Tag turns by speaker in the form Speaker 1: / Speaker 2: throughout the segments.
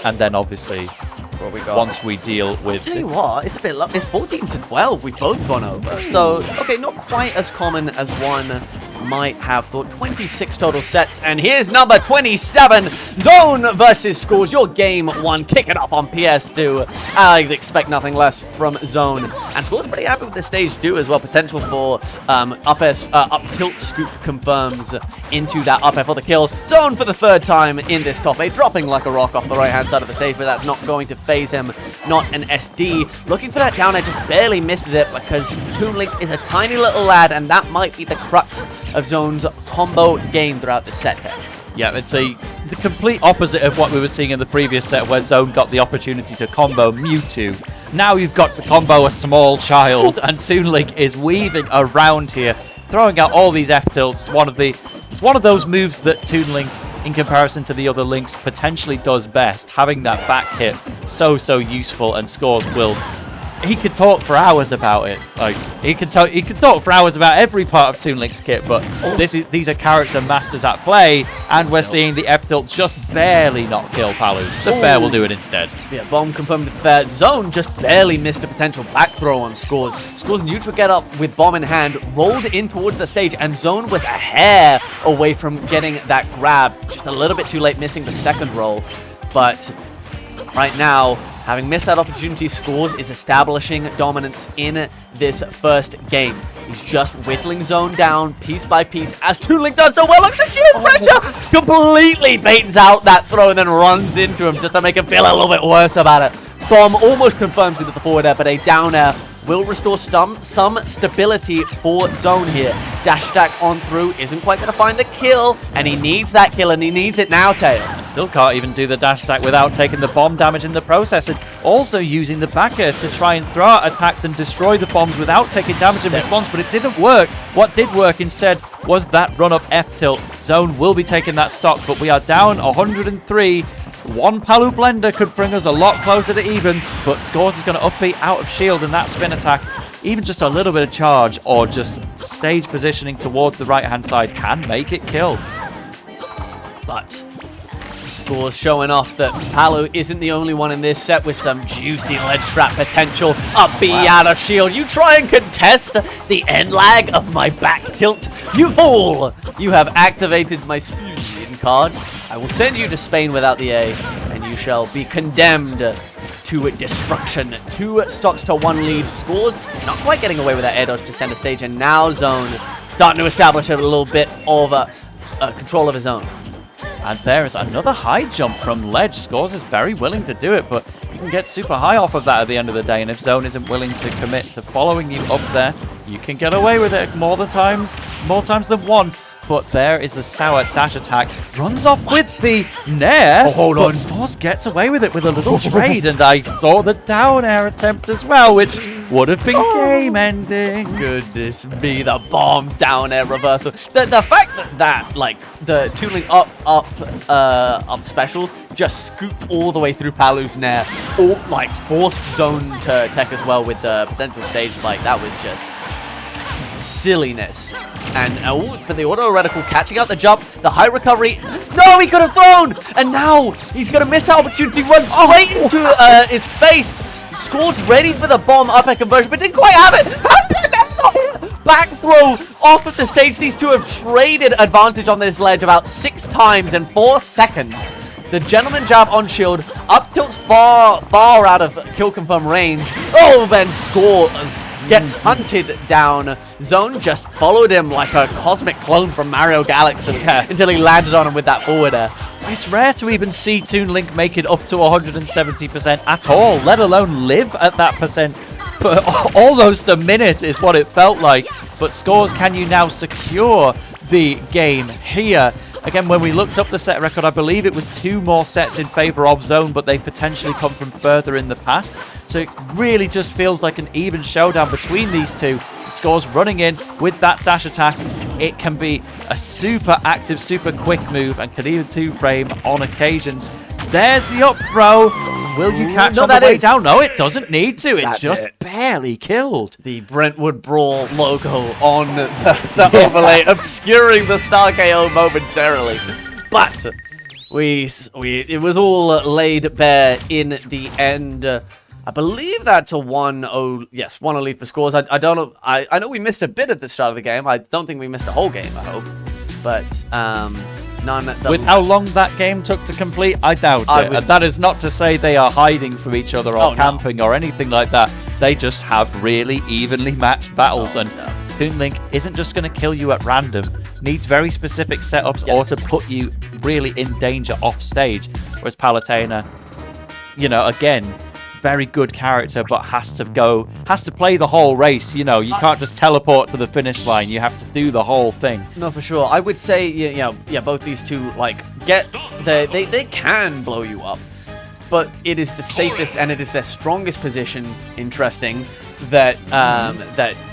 Speaker 1: And then obviously,
Speaker 2: What we got?
Speaker 1: once we deal with...
Speaker 2: I'll tell you what, it's a bit it's 14 to 12. We've both gone over. So, okay, not quite as common as one might have thought. 26 total sets, and here's number 27, Zone versus Skaws. Your game one, kick it off on PS2. I'd expect nothing less from Zone, and Skaws pretty happy with the stage too as well. Potential for up tilt scoop confirms into that up air for the kill. Zone for the third time in this top 8, dropping like a rock off the right hand side of the stage, but that's not going to phase him. Not an SD. Looking for that down air, just barely misses it because Toon Link is a tiny little lad, and that might be the crux of Zone's combo game throughout the set.
Speaker 1: Yeah, it's the complete opposite of what we were seeing in the previous set, where Zone got the opportunity to combo Mewtwo. Now you've got to combo a small child, and Toon Link is weaving around here, throwing out all these F-tilts. It's one of those moves that Toon Link, in comparison to the other links, potentially does best. Having that back hit, so useful, and Skaws will... He could talk for hours about it. Like he could talk for hours about every part of Toon Link's kit, but these are character masters at play, and we're seeing the F-tilt just barely not kill Palu. The fair will do it instead.
Speaker 2: Yeah, bomb confirmed with fair. Zone just barely missed a potential back throw on Skaws. Skaws neutral get up with bomb in hand, rolled in towards the stage, and Zone was a hair away from getting that grab. Just a little bit too late, missing the second roll. But right now, having missed that opportunity, Skaws is establishing dominance in this first game. He's just whittling Zone down piece by piece, as Toon Link does so well. Look at the sheer pressure! Completely baits out that throw and then runs into him just to make him feel a little bit worse about it. Bomb almost confirms into the forward air, but a down air will restore some stability for Zone here. Dash attack on through, isn't quite going to find the kill, and he needs that kill, and he needs it now, Tail.
Speaker 1: Still can't even do the dash attack without taking the bomb damage in the process, and also using the back air to try and throw out attacks and destroy the bombs without taking damage in response, but it didn't work. What did work instead was that run-up F-tilt. Zone will be taking that stock, but we are down 103. One Palu Blender could bring us a lot closer to even, but Skaws is going to upbeat out of shield, and that spin attack, even just a little bit of charge or just stage positioning towards the right-hand side can make it kill.
Speaker 2: But Skaws showing off that Palu isn't the only one in this set with some juicy ledge trap potential. Upbeat out of shield. You try and contest the end lag of my back tilt. You fool! You have activated my speed card. I will send you to Spain without the A, and you shall be condemned to destruction. 2 stocks to 1 lead. Skaws not quite getting away with that air dodge to center stage, and now Zone starting to establish a little bit of control of his own.
Speaker 1: And there is another high jump from ledge. Skaws is very willing to do it, but you can get super high off of that at the end of the day, and if Zone isn't willing to commit to following you up there, you can get away with it more times than one. But there is a sour dash attack. Runs off with the nair.
Speaker 2: Hold on.
Speaker 1: Skaws gets away with it with a little trade. And I saw the down air attempt as well, which would have been game ending.
Speaker 2: Goodness me, the bomb down air reversal. The fact that like the Toon Link up special just scooped all the way through Palu's nair, or like forced Zone to tech as well with the potential stage spike. That was just silliness. And for the auto reticle, catching out the jump, the high recovery. No, he could have thrown, and now he's gonna miss that opportunity. Runs straight into its face. Skaws ready for the bomb up air conversion, but didn't quite have it. How did that not hit? Back throw off of the stage. These two have traded advantage on this ledge about 6 times in 4 seconds. The gentleman jab on shield, up tilts far out of kill confirm range. Oh, then Skaws gets hunted down. Zone just followed him like a cosmic clone from Mario Galaxy until he landed on him with that forward air.
Speaker 1: It's rare to even see Toon Link make it up to 170% at all, let alone live at that percent for almost a minute is what it felt like. But Skaws, can you now secure the game here? Again, when we looked up the set record, I believe it was 2 more sets in favor of Zone, but they've potentially come from further in the past. So it really just feels like an even showdown between these two. Skaws running in with that dash attack. It can be a super active, super quick move and can even 2-frame on occasions. There's the up throw. Will you catch on the way down? No, it doesn't need to. It's just barely killed.
Speaker 2: The Brentwood Brawl logo on the overlay, obscuring the Star KO momentarily. But it was all laid bare in the end. I believe that's a 1-0. Yes, 1-0 lead for Skaws. I don't know. I know we missed a bit at the start of the game. I don't think we missed a whole game, I hope. But none.
Speaker 1: With how long that game took to complete, I doubt it. And that is not to say they are hiding from each other or camping or anything like that. They just have really evenly matched battles. Toon Link isn't just going to kill you at random. Needs very specific setups or to put you really in danger off stage. Whereas Palutena, you know, again, very good character, but has to play the whole race. You know, you can't just teleport to the finish line. You have to do the whole thing.
Speaker 2: No, for sure. I would say, you know, both these two, like, they can blow you up, but it is the safest and it is their strongest position, interesting, that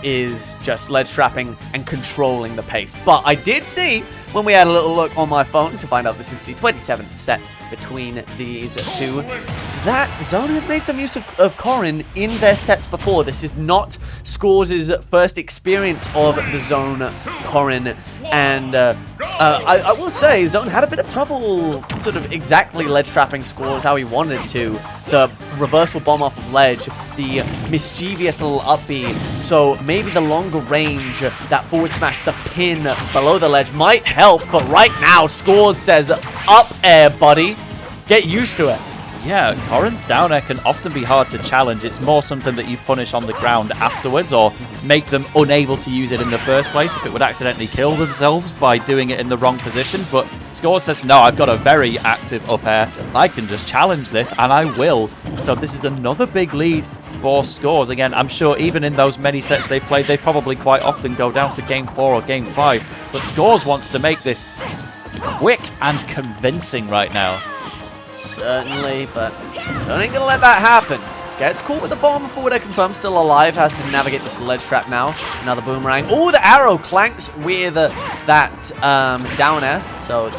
Speaker 2: is just ledge trapping and controlling the pace. But I did see, when we had a little look on my phone to find out this is the 27th set between these two, that Zone had made some use of Corrin in their sets before. This is not Skaws' first experience of the Zone Corrin, and I will say Zone had a bit of trouble sort of exactly ledge trapping Skaws how he wanted to. The reversal bomb off the ledge, the mischievous little up B, so maybe the longer range, that forward smash, the pin below the ledge might help, but right now Skaws says up air, buddy. Get used to it.
Speaker 1: Yeah, Corrin's down air can often be hard to challenge. It's more something that you punish on the ground afterwards or make them unable to use it in the first place if it would accidentally kill themselves by doing it in the wrong position. But Skaws says, no, I've got a very active up air. I can just challenge this, and I will. So this is another big lead for Skaws. Again, I'm sure even in those many sets they've played, they probably quite often go down to game 4 or game 5. But Skaws wants to make this quick and convincing right now.
Speaker 2: Certainly, but Zone ain't gonna let that happen. Gets caught with the bomb. Forward air confirmed, still alive. Has to navigate this ledge trap now. Another boomerang. Oh, the arrow clanks with that down air. So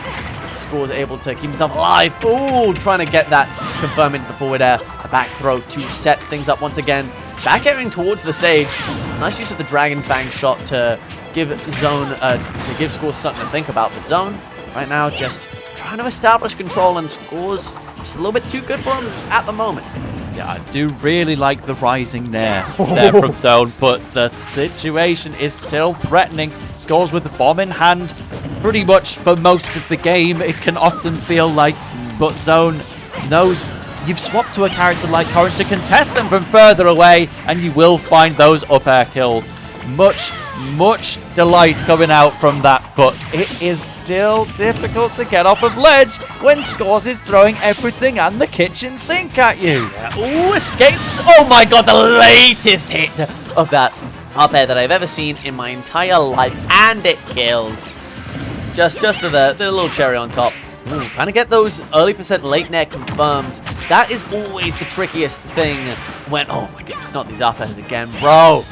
Speaker 2: Skaws able to keep himself alive. Oh, trying to get that confirm into the forward air. A back throw to set things up once again. Back airing towards the stage. Nice use of the Dragon Fang shot to give Zone to give Skaws something to think about. But Zone right now just trying to establish control, and Skaws just a little bit too good for him at the moment.
Speaker 1: Yeah, I do really like the rising nair there from Zone, but the situation is still threatening. Skaws with the bomb in hand pretty much for most of the game, it can often feel like, but Zone knows you've swapped to a character like Corrin to contest them from further away, and you will find those up air kills. Much delight coming out from that, but it is still difficult to get off of ledge when Skaws is throwing everything and the kitchen sink at you.
Speaker 2: Yeah. Ooh, escapes! Oh my god, the latest hit of that up air that I've ever seen in my entire life, and it kills. Just for the little cherry on top. Ooh, trying to get those early percent late nair confirms. That is always the trickiest thing when, oh my goodness, not these up airs again, bro.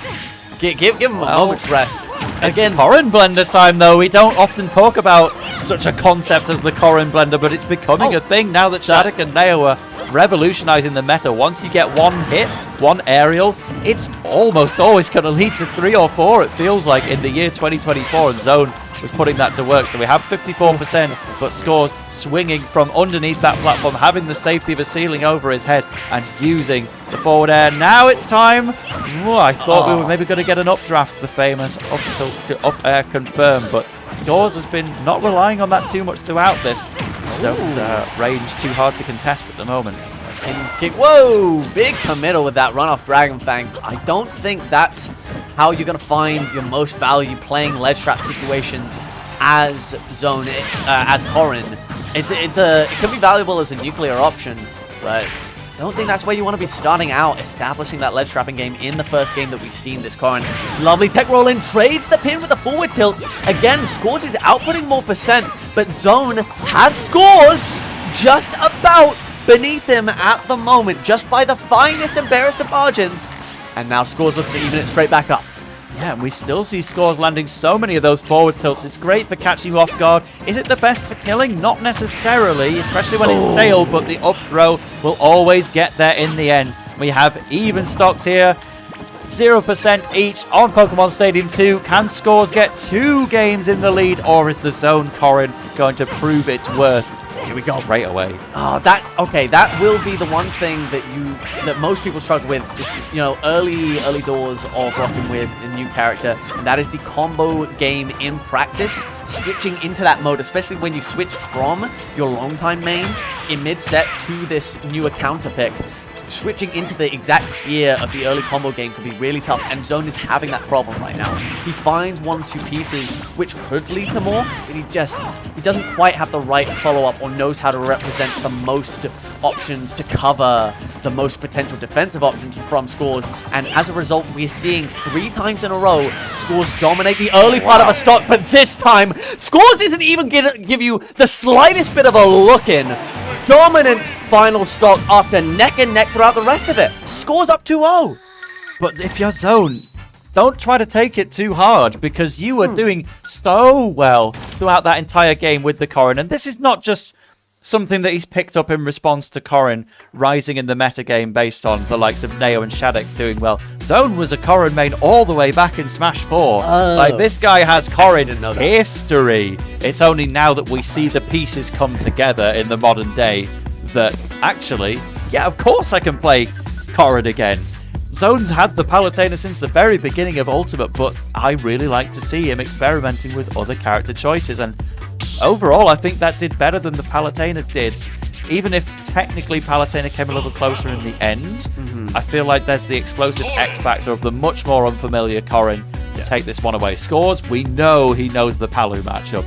Speaker 2: Give him a moment's rest.
Speaker 1: Again, Corrin blender time, though. We don't often talk about such a concept as the Corrin blender, but it's becoming a thing now that Shadik and Neo are revolutionizing the meta. Once you get one hit, one aerial, it's almost always going to lead to 3 or 4, it feels like, in the year 2024, and Zone was putting that to work. So we have 54%, but Skaws swinging from underneath that platform, having the safety of a ceiling over his head and using the forward air. Now it's time. Ooh, I thought we were maybe going to get an updraft, the famous up tilt to up air confirm, but Skaws has been not relying on that too much throughout this. So range too hard to contest at the moment.
Speaker 2: Kick. Whoa! Big committal with that run off Dragon Fang. I don't think that's how you're going to find your most value playing ledge trap situations as Zone, as Corrin. It could be valuable as a nuclear option, but I don't think that's where you want to be starting out, establishing that ledge trapping game in the first game that we've seen this Corrin. Lovely tech roll in, trades the pin with the forward tilt. Again, Skaws is outputting more percent, but Zone has Skaws just about beneath him at the moment, just by the finest and barest of margins. And now Skaws looking to even it straight back up.
Speaker 1: Yeah, and we still see Skaws landing so many of those forward tilts. It's great for catching you off guard. Is it the best for killing? Not necessarily, especially when it's failed, but the up throw will always get there in the end. We have even stocks here. 0% each on Pokemon Stadium 2. Can Skaws get 2 games in the lead, or is the Zone Corrin going to prove its worth?
Speaker 2: Here we go.
Speaker 1: Straight away.
Speaker 2: Oh, that's okay. That will be the one thing that most people struggle with. Just early doors of rocking with a new character, and that is the combo game in practice. Switching into that mode, especially when you switched from your long time main in mid set to this newer counter pick. Switching into the exact gear of the early combo game could be really tough, and Zone is having that problem right now. He finds 1-2 pieces which could lead to more, but he doesn't quite have the right follow-up or knows how to represent the most options to cover the most potential defensive options from Skaws, and as a result, we're seeing 3 times in a row Skaws dominate the early part of a stock, but this time, Skaws isn't even gonna give you the slightest bit of a look-in. Dominant final stock after neck and neck throughout the rest of it. Skaws up 2-0.
Speaker 1: But if you're Zone, don't try to take it too hard, because you were doing so well throughout that entire game with the Corrin. And this is not just something that he's picked up in response to Corrin rising in the metagame based on the likes of Neo and Shattuck doing well. Zone was a Corrin main all the way back in Smash 4. Like, this guy has Corrin history. It's only now that we see the pieces come together in the modern day that actually, yeah, of course I can play Corrin again. Zone's had the Palutena since the very beginning of Ultimate, but I really like to see him experimenting with other character choices, and overall I think that did better than the Palutena did. Even if technically Palutena came a little closer in the end, I feel like there's the explosive X factor of the much more unfamiliar Corrin to take this one away. Skaws, we know he knows the Palu matchup.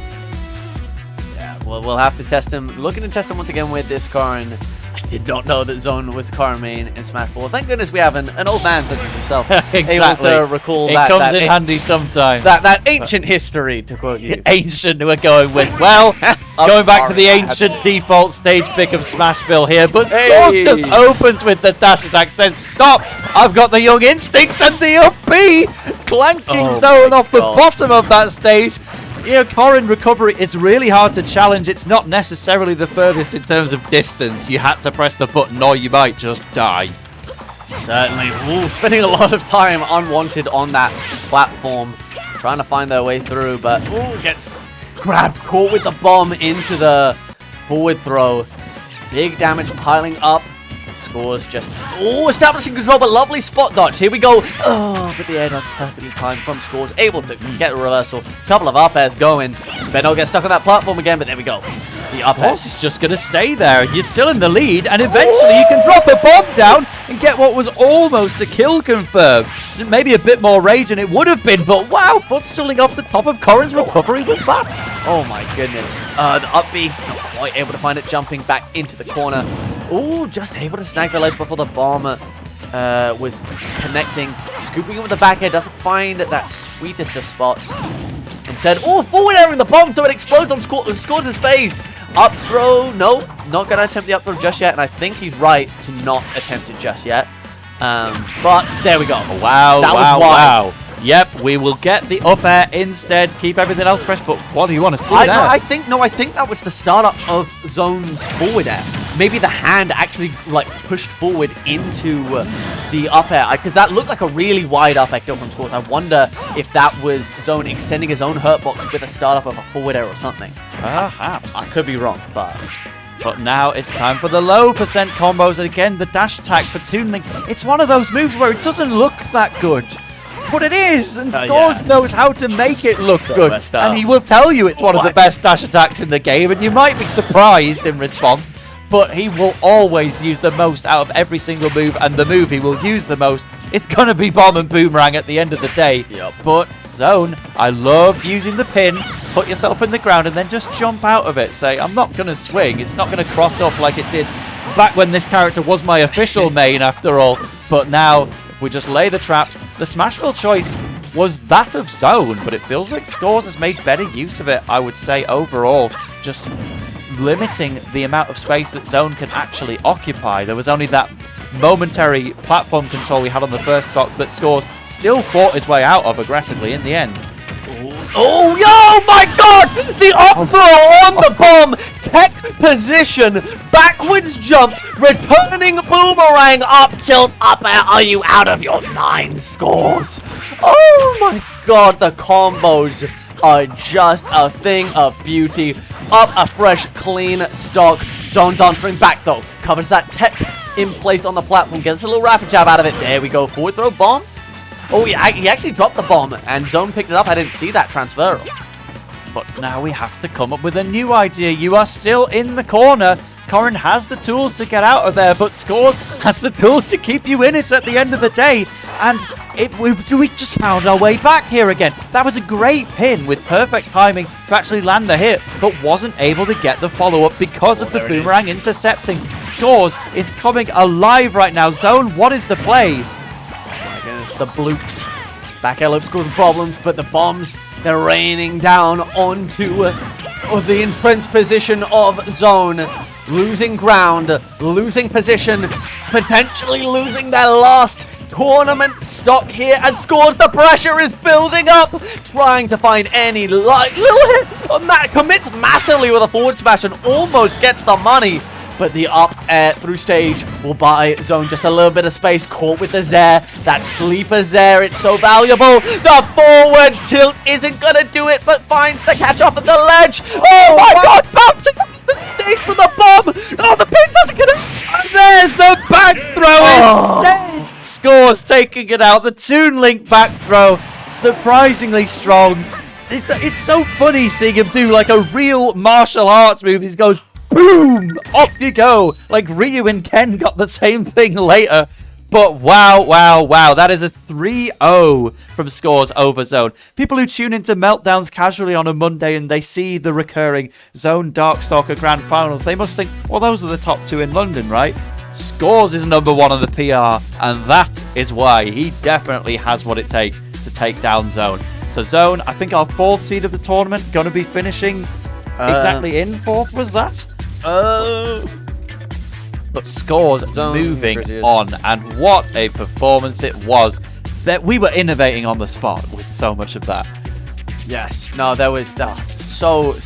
Speaker 2: Yeah, well, we'll have to test him. Looking to test him once again with this Corrin. I did not know that Zone was a Corrin main in Smash 4. Thank goodness we have an old man such as yourself able to recall
Speaker 1: it
Speaker 2: that.
Speaker 1: It comes in handy sometimes.
Speaker 2: That ancient history, to quote you.
Speaker 1: Ancient we're going with. Well, going back to the ancient default stage pick of Smashville here, but Skaws just opens with the dash attack, says, stop, I've got the young instincts, and the up B, clanking Zone off the bottom of that stage. You know, Corrin recovery, it's really hard to challenge. It's not necessarily the furthest in terms of distance. You had to press the button or you might just die.
Speaker 2: Certainly. Ooh, spending a lot of time unwanted on that platform, trying to find their way through, but gets grabbed, caught with the bomb into the forward throw. Big damage piling up. Skaws just establishing control, but lovely spot dodge. Here we go. Oh, but the air dodge perfectly timed from Skaws, able to get a reversal. Couple of up airs going. Benno gets stuck on that platform again, but there we go. The up air
Speaker 1: is just going to stay there. You're still in the lead, and eventually you can drop a bomb down and get what was almost a kill confirmed. Maybe a bit more rage than it would have been, but wow, footstalling off the top of Corrin's recovery was that.
Speaker 2: Oh my goodness. The up B, not quite able to find it, jumping back into the corner. Ooh, just able to snag the ledge before the bomb was connecting. Scooping it with the back air, doesn't find that sweetest of spots. Instead, forward airing the bomb so it explodes on Skaws' face. Up throw, no, not going to attempt the up throw just yet, and I think he's right to not attempt it just yet. But there we go.
Speaker 1: Wow, wow. Yep, we will get the up air instead, keep everything else fresh, but what do you want to see there?
Speaker 2: I think that was the startup of Zone's forward air. Maybe the hand actually like pushed forward into the up air, because that looked like a really wide up air kill from Skaws. I wonder if that was Zone extending his own hurt box with a startup of a forward air or something.
Speaker 1: Perhaps.
Speaker 2: I could be wrong, but
Speaker 1: now it's time for the low percent combos, and again, the dash attack for Toon Link. It's one of those moves where it doesn't look that good, but it is, and Skaws knows how to make it look good, and he will tell you it's one of the best dash attacks in the game, and you might be surprised in response, but he will always use the most out of every single move, and the move he will use the most is going to be Bomb and Boomerang at the end of the day. But Zone, I love using the pin, put yourself in the ground, and then just jump out of it. Say, I'm not going to swing, it's not going to cross up like it did back when this character was my official main after all, but now we just lay the traps. The Smashville choice was that of Zone, but it feels like Skaws has made better use of it, I would say, overall. Just limiting the amount of space that Zone can actually occupy. There was only that momentary platform control we had on the first stock that Skaws still fought his way out of aggressively in the end.
Speaker 2: Oh, yo, my God! The up throw on the bomb! Tech position, backwards jump, returning boomerang, up tilt, up air. Are you out of your mind, Skaws? Oh, my God, the combos are just a thing of beauty. Up a fresh, clean stock. Zone's answering back, though. Covers that tech in place on the platform. Gets a little rapid jab out of it. There we go. Forward throw bomb. Oh, he actually dropped the bomb, and Zone picked it up. I didn't see that transfer.
Speaker 1: But now we have to come up with a new idea. You are still in the corner. Corrin has the tools to get out of there, but Skaws has the tools to keep you in it at the end of the day. And we just found our way back here again. That was a great pin with perfect timing to actually land the hit, but wasn't able to get the follow-up because of the boomerang intercepting. Skaws is coming alive right now. Zone, what is the play?
Speaker 2: Oh my goodness, the bloops. Back air loops causing problems, but the bombs, they're raining down onto the entrenched position of Zone. Losing ground, losing position, potentially losing their last tournament stock here, and Skaws, the pressure is building up, trying to find any little hit. Matt commits massively with a forward smash and almost gets the money, but the up air through stage will buy Zone just a little bit of space. Caught with the Zair, that sleeper Zair, it's so valuable. The forward tilt isn't gonna do it, but finds the catch off at the ledge. Oh my god, bouncing off the stage for the bomb. Oh, the pin doesn't get it.
Speaker 1: And there's the back throw instead. Skaws taking it out. The Toon Link back throw, surprisingly strong. It's so funny seeing him do like a real martial arts move. He goes, boom, off you go. Like Ryu and Ken got the same thing later. But wow, wow, wow. That is a 3-0 from Skaws over Zone. People who tune into Meltdowns casually on a Monday and they see the recurring Zone Darkstalker Grand Finals, they must think, well, those are the top two in London, right? Skaws is number one on the PR, and that is why he definitely has what it takes to take down Zone. So Zone, I think our fourth seed of the tournament, going to be finishing exactly in fourth, was that? But Skaws moving on, and what a performance it was. That we were innovating on the spot with so much of that.
Speaker 2: Yes, no, there was so much